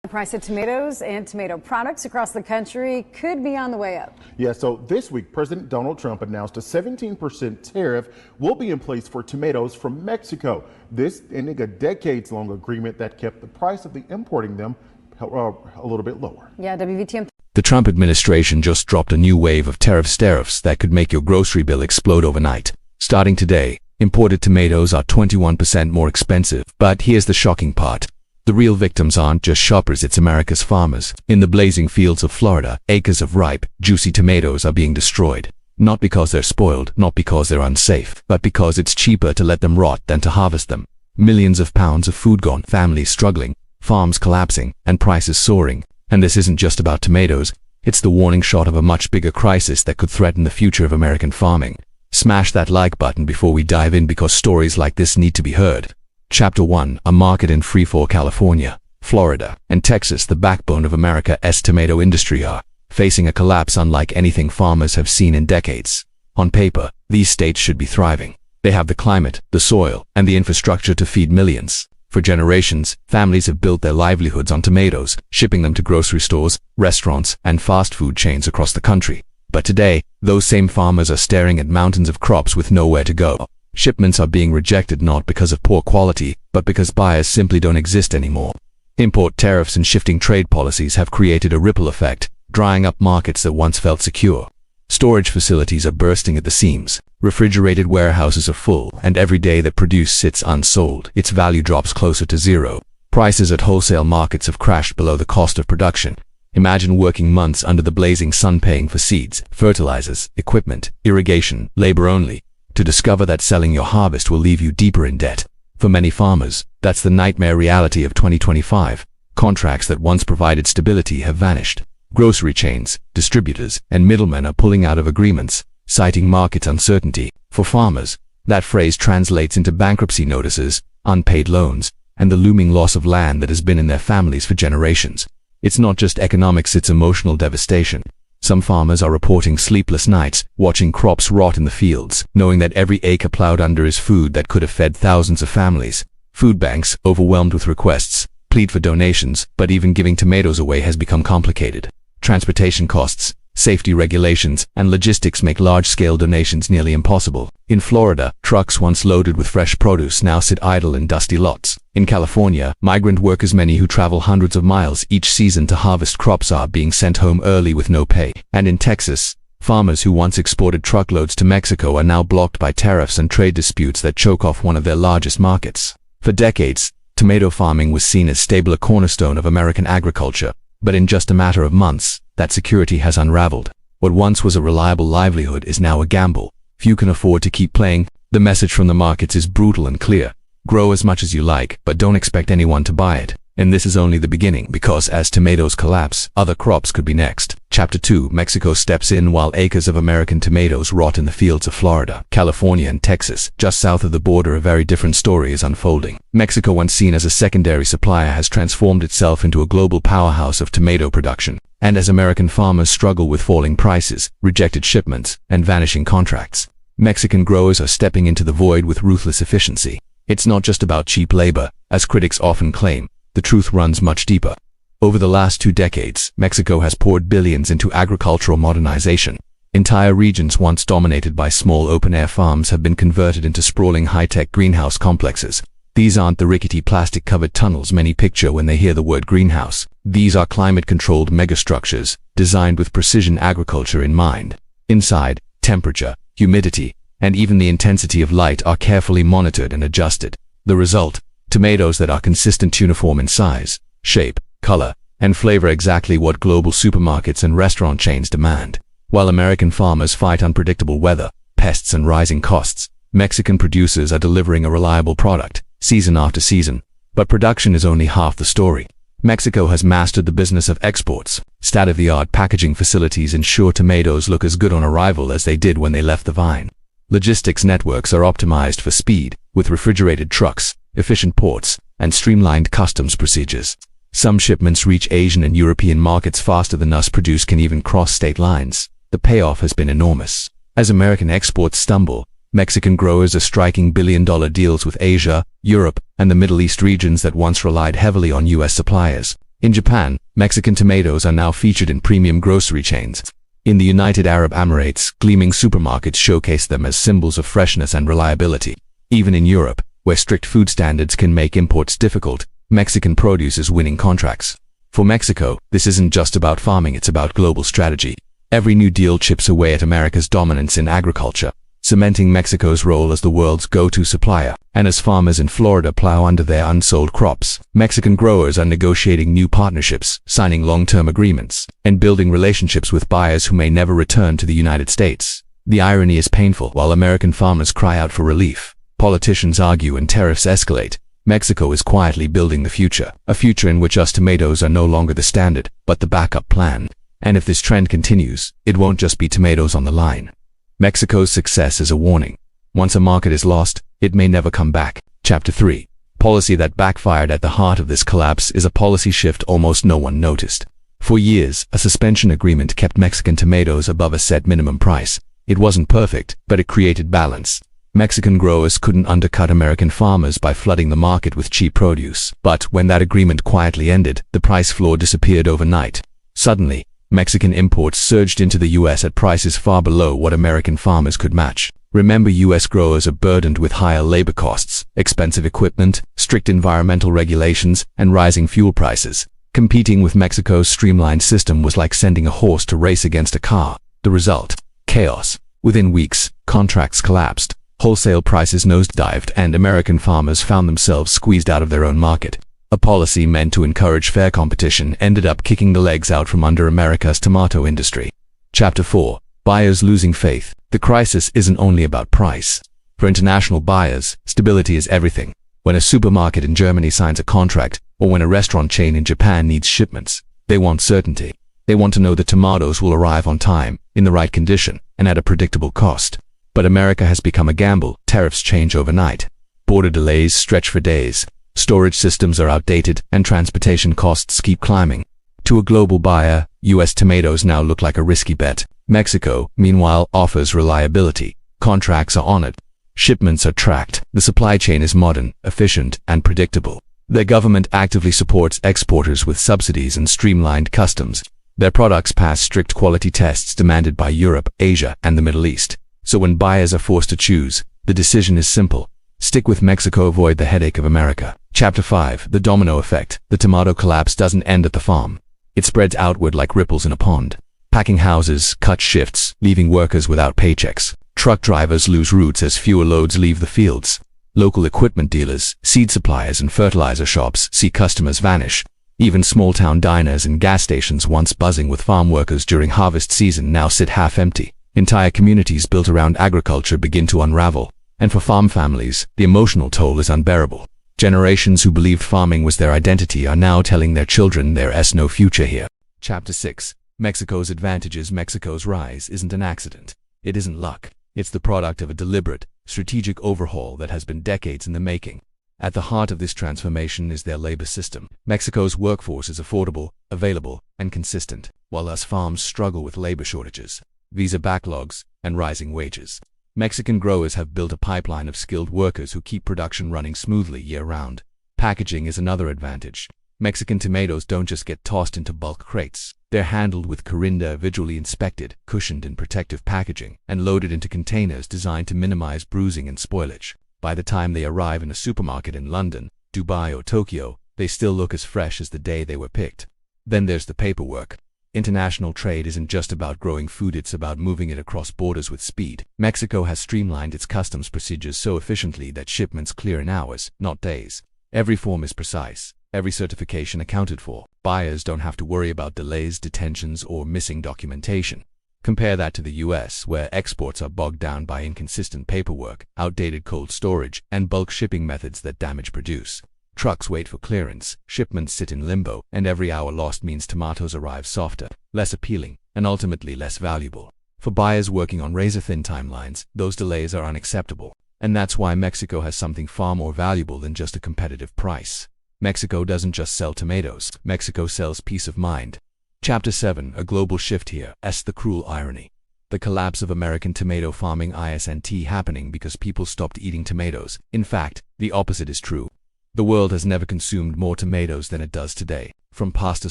The price of tomatoes and tomato products across the country could be on the way up. Yeah, so this week, President Donald Trump announced a 17% tariff will be in place for tomatoes from Mexico. This ending a decades-long agreement that kept the price of the importing them a little bit lower. Yeah, WVTM. The Trump administration just dropped a new wave of tariffs that could make your grocery bill explode overnight. Starting today, imported tomatoes are 21% more expensive. But here's the shocking part. The real victims aren't just shoppers, it's America's farmers. In the blazing fields of Florida, acres of ripe, juicy tomatoes are being destroyed. Not because they're spoiled, not because they're unsafe, but because it's cheaper to let them rot than to harvest them. Millions of pounds of food gone, families struggling, farms collapsing, and prices soaring. And this isn't just about tomatoes, it's the warning shot of a much bigger crisis that could threaten the future of American farming. Smash that like button before we dive in, because stories like this need to be heard. Chapter 1. A market in freefall. California, Florida, and Texas, the backbone of America's tomato industry, are facing a collapse unlike anything farmers have seen in decades. On paper, these states should be thriving. They have the climate, the soil, and the infrastructure to feed millions. For generations, families have built their livelihoods on tomatoes, shipping them to grocery stores, restaurants, and fast food chains across the country. But today, those same farmers are staring at mountains of crops with nowhere to go. Shipments are being rejected not because of poor quality, but because buyers simply don't exist anymore. Import tariffs and shifting trade policies have created a ripple effect, drying up markets that once felt secure. Storage facilities are bursting at the seams. Refrigerated warehouses are full, and every day that produce sits unsold, its value drops closer to zero. Prices at wholesale markets have crashed below the cost of production. Imagine working months under the blazing sun paying for seeds, fertilizers, equipment, irrigation, labor only, to discover that selling your harvest will leave you deeper in debt. For many farmers, that's the nightmare reality of 2025. Contracts that once provided stability have vanished. Grocery chains, distributors, and middlemen are pulling out of agreements, citing market uncertainty. For farmers, that phrase translates into bankruptcy notices, unpaid loans, and the looming loss of land that has been in their families for generations. It's not just economics, it's emotional devastation. Some farmers are reporting sleepless nights, watching crops rot in the fields, knowing that every acre plowed under is food that could have fed thousands of families. Food banks, overwhelmed with requests, plead for donations, but even giving tomatoes away has become complicated. Transportation costs, safety regulations, and logistics make large-scale donations nearly impossible. In Florida, trucks once loaded with fresh produce now sit idle in dusty lots. In California, migrant workers, many who travel hundreds of miles each season to harvest crops, are being sent home early with no pay. And in Texas, farmers who once exported truckloads to Mexico are now blocked by tariffs and trade disputes that choke off one of their largest markets. For decades, tomato farming was seen as stable, a cornerstone of American agriculture. But in just a matter of months, that security has unraveled. What once was a reliable livelihood is now a gamble. Few can afford to keep playing. The message from the markets is brutal and clear. Grow as much as you like, but don't expect anyone to buy it. And this is only the beginning, because as tomatoes collapse, other crops could be next. Chapter 2. Mexico steps in while acres of American tomatoes rot in the fields of Florida, California, and Texas. Just south of the border, a very different story is unfolding. Mexico, once seen as a secondary supplier, has transformed itself into a global powerhouse of tomato production. And as American farmers struggle with falling prices, rejected shipments, and vanishing contracts, Mexican growers are stepping into the void with ruthless efficiency. It's not just about cheap labor, as critics often claim. The truth runs much deeper. Over the last 2 decades, Mexico has poured billions into agricultural modernization. Entire regions once dominated by small open-air farms have been converted into sprawling high-tech greenhouse complexes. These aren't the rickety plastic-covered tunnels many picture when they hear the word greenhouse. These are climate-controlled megastructures, designed with precision agriculture in mind. Inside, temperature, humidity, and even the intensity of light are carefully monitored and adjusted. The result: tomatoes that are consistent, uniform in size, shape, color, and flavor, exactly what global supermarkets and restaurant chains demand. While American farmers fight unpredictable weather, pests, and rising costs, Mexican producers are delivering a reliable product, season after season. But production is only half the story. Mexico has mastered the business of exports. State-of-the-art packaging facilities ensure tomatoes look as good on arrival as they did when they left the vine. Logistics networks are optimized for speed, with refrigerated trucks, efficient ports, and streamlined customs procedures. Some shipments reach Asian and European markets faster than us produce can even cross state lines. The payoff has been enormous. As American exports stumble, Mexican growers are striking billion-dollar deals with Asia, Europe, and the Middle East, regions that once relied heavily on U.S. suppliers. In Japan, Mexican tomatoes are now featured in premium grocery chains. In the United Arab Emirates, gleaming supermarkets showcase them as symbols of freshness and reliability. Even in Europe, where strict food standards can make imports difficult, Mexican produce is winning contracts. For Mexico, this isn't just about farming, it's about global strategy. Every new deal chips away at America's dominance in agriculture, cementing Mexico's role as the world's go-to supplier. And as farmers in Florida plow under their unsold crops, Mexican growers are negotiating new partnerships, signing long-term agreements, and building relationships with buyers who may never return to the United States. The irony is painful. While American farmers cry out for relief, politicians argue and tariffs escalate, Mexico is quietly building the future, a future in which US tomatoes are no longer the standard, but the backup plan. And if this trend continues, it won't just be tomatoes on the line. Mexico's success is a warning. Once a market is lost, it may never come back. Chapter 3. Policy that backfired. At the heart of this collapse is a policy shift almost no one noticed. For years, a suspension agreement kept Mexican tomatoes above a set minimum price. It wasn't perfect, but it created balance. Mexican growers couldn't undercut American farmers by flooding the market with cheap produce. But when that agreement quietly ended, the price floor disappeared overnight. Suddenly, Mexican imports surged into the US at prices far below what American farmers could match. Remember, US growers are burdened with higher labor costs, expensive equipment, strict environmental regulations, and rising fuel prices. Competing with Mexico's streamlined system was like sending a horse to race against a car. The result? Chaos. Within weeks, contracts collapsed. Wholesale prices nosedived, and American farmers found themselves squeezed out of their own market. A policy meant to encourage fair competition ended up kicking the legs out from under America's tomato industry. Chapter 4. Buyers losing faith. The crisis isn't only about price. For international buyers, stability is everything. When a supermarket in Germany signs a contract, or when a restaurant chain in Japan needs shipments, they want certainty. They want to know that tomatoes will arrive on time, in the right condition, and at a predictable cost. But America has become a gamble. Tariffs change overnight. Border delays stretch for days. Storage systems are outdated, and transportation costs keep climbing. To a global buyer, US tomatoes now look like a risky bet. Mexico, meanwhile, offers reliability. Contracts are honored. Shipments are tracked. The supply chain is modern, efficient, and predictable. Their government actively supports exporters with subsidies and streamlined customs. Their products pass strict quality tests demanded by Europe, Asia, and the Middle East. So when buyers are forced to choose, the decision is simple. Stick with Mexico, avoid the headache of America. Chapter 5. The domino effect. The tomato collapse doesn't end at the farm. It spreads outward like ripples in a pond. Packing houses cut shifts, leaving workers without paychecks. Truck drivers lose routes as fewer loads leave the fields. Local equipment dealers, seed suppliers, and fertilizer shops see customers vanish. Even small-town diners and gas stations, once buzzing with farm workers during harvest season, now sit half-empty. Entire communities built around agriculture begin to unravel. And for farm families, the emotional toll is unbearable. Generations who believed farming was their identity are now telling their children there's no future here. Chapter 6. Mexico's advantages. Mexico's rise isn't an accident. It isn't luck. It's the product of a deliberate, strategic overhaul that has been decades in the making. At the heart of this transformation is their labor system. Mexico's workforce is affordable, available, and consistent, while US farms struggle with labor shortages, visa backlogs, and rising wages. Mexican growers have built a pipeline of skilled workers who keep production running smoothly year-round. Packaging is another advantage. Mexican tomatoes don't just get tossed into bulk crates. They're handled with Corinda, visually inspected, cushioned in protective packaging, and loaded into containers designed to minimize bruising and spoilage. By the time they arrive in a supermarket in London, Dubai, or Tokyo, they still look as fresh as the day they were picked. Then there's the paperwork. International trade isn't just about growing food, it's about moving it across borders with speed. Mexico has streamlined its customs procedures so efficiently that shipments clear in hours, not days. Every form is precise, every certification accounted for. Buyers don't have to worry about delays, detentions, or missing documentation. Compare that to the US, where exports are bogged down by inconsistent paperwork, outdated cold storage, and bulk shipping methods that damage produce. Trucks wait for clearance, shipments sit in limbo, and every hour lost means tomatoes arrive softer, less appealing, and ultimately less valuable. For buyers working on razor-thin timelines, those delays are unacceptable. And that's why Mexico has something far more valuable than just a competitive price. Mexico doesn't just sell tomatoes. Mexico sells peace of mind. Chapter 7. A global shift here. The cruel irony. The collapse of American tomato farming isn't happening because people stopped eating tomatoes. In fact, the opposite is true. The world has never consumed more tomatoes than it does today. From pasta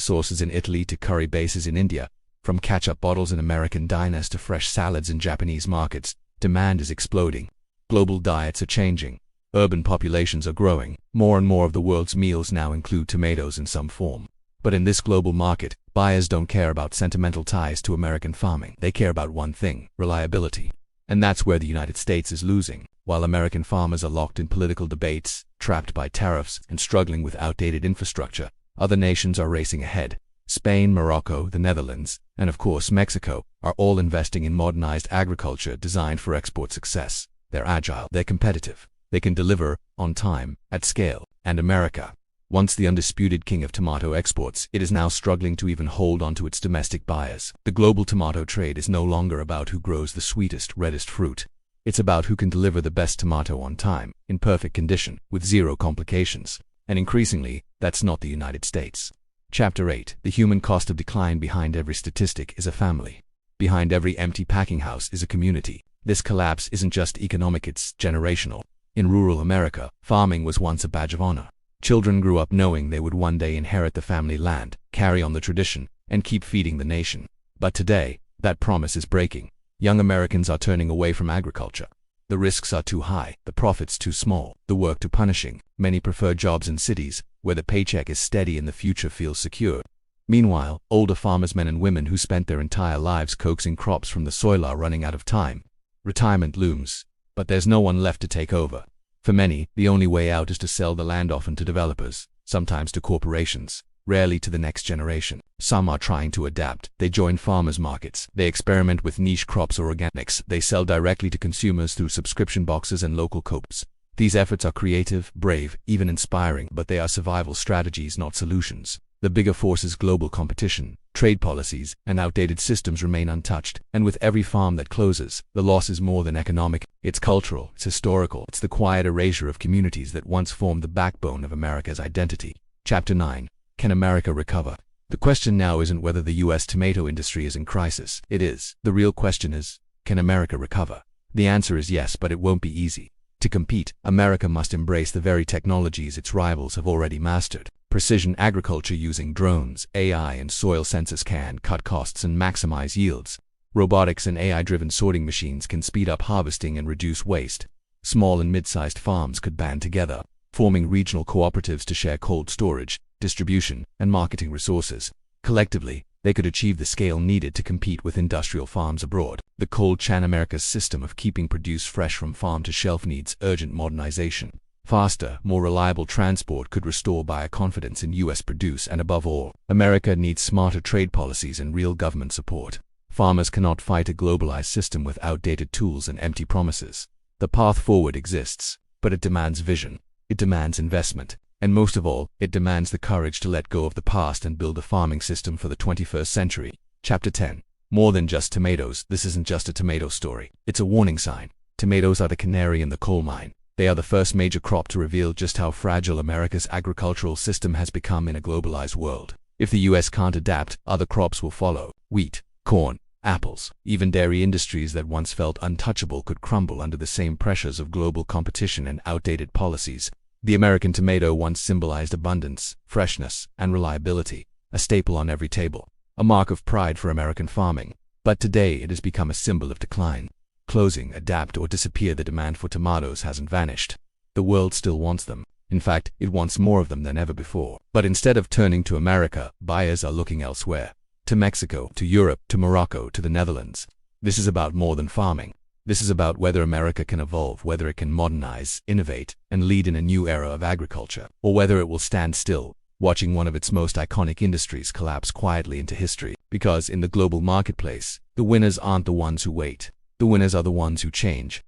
sauces in Italy to curry bases in India, from ketchup bottles in American diners to fresh salads in Japanese markets, demand is exploding. Global diets are changing. Urban populations are growing. More and more of the world's meals now include tomatoes in some form. But in this global market, buyers don't care about sentimental ties to American farming. They care about one thing: reliability. And that's where the United States is losing. While American farmers are locked in political debates, trapped by tariffs, and struggling with outdated infrastructure, other nations are racing ahead. Spain, Morocco, the Netherlands, and of course Mexico are all investing in modernized agriculture designed for export success. They're agile, they're competitive, they can deliver on time, at scale. And America, once the undisputed king of tomato exports, it is now struggling to even hold on to its domestic buyers. The global tomato trade is no longer about who grows the sweetest, reddest fruit. It's about who can deliver the best tomato on time, in perfect condition, with zero complications. And increasingly, that's not the United States. Chapter 8. The human cost of decline. Behind every statistic is a family. Behind every empty packing house is a community. This collapse isn't just economic, it's generational. In rural America, farming was once a badge of honor. Children grew up knowing they would one day inherit the family land, carry on the tradition, and keep feeding the nation. But today, that promise is breaking. Young Americans are turning away from agriculture. The risks are too high, the profits too small, the work too punishing. Many prefer jobs in cities, where the paycheck is steady and the future feels secure. Meanwhile, older farmers, men and women who spent their entire lives coaxing crops from the soil, are running out of time. Retirement looms, but there's no one left to take over. For many, the only way out is to sell the land, often to developers, sometimes to corporations, rarely to the next generation. Some are trying to adapt. They join farmers markets. They experiment with niche crops or organics. They sell directly to consumers through subscription boxes and local co-ops. These efforts are creative, brave, even inspiring, but they are survival strategies, not solutions. The bigger forces, global competition, trade policies, and outdated systems, remain untouched. And with every farm that closes, the loss is more than economic. It's cultural, it's historical, it's the quiet erasure of communities that once formed the backbone of America's identity. Chapter 9. Can America recover? The question now isn't whether the U.S. tomato industry is in crisis. It is. The real question is, can America recover? The answer is yes, but it won't be easy. To compete, America must embrace the very technologies its rivals have already mastered. Precision agriculture using drones, AI, and soil sensors can cut costs and maximize yields. Robotics and AI-driven sorting machines can speed up harvesting and reduce waste. Small and mid-sized farms could band together, forming regional cooperatives to share cold storage, distribution, and marketing resources. Collectively, they could achieve the scale needed to compete with industrial farms abroad. The cold chain, America's system of keeping produce fresh from farm to shelf, needs urgent modernization. Faster, more reliable transport could restore buyer confidence in U.S. produce, and above all, America needs smarter trade policies and real government support. Farmers cannot fight a globalized system with outdated tools and empty promises. The path forward exists, but it demands vision. It demands investment. And most of all, it demands the courage to let go of the past and build a farming system for the 21st century. Chapter 10. More than just tomatoes. This isn't just a tomato story. It's a warning sign. Tomatoes are the canary in the coal mine. They are the first major crop to reveal just how fragile America's agricultural system has become in a globalized world. If the U.S. can't adapt, other crops will follow. Wheat, corn, apples, even dairy industries that once felt untouchable could crumble under the same pressures of global competition and outdated policies. The American tomato once symbolized abundance, freshness, and reliability, a staple on every table, a mark of pride for American farming. But today it has become a symbol of decline. Closing, adapt, or disappear, the demand for tomatoes hasn't vanished. The world still wants them. In fact, it wants more of them than ever before. But instead of turning to America, buyers are looking elsewhere. To Mexico, to Europe, to Morocco, to the Netherlands. This is about more than farming. This is about whether America can evolve, whether it can modernize, innovate, and lead in a new era of agriculture, or whether it will stand still, watching one of its most iconic industries collapse quietly into history. Because in the global marketplace, the winners aren't the ones who wait. The winners are the ones who change.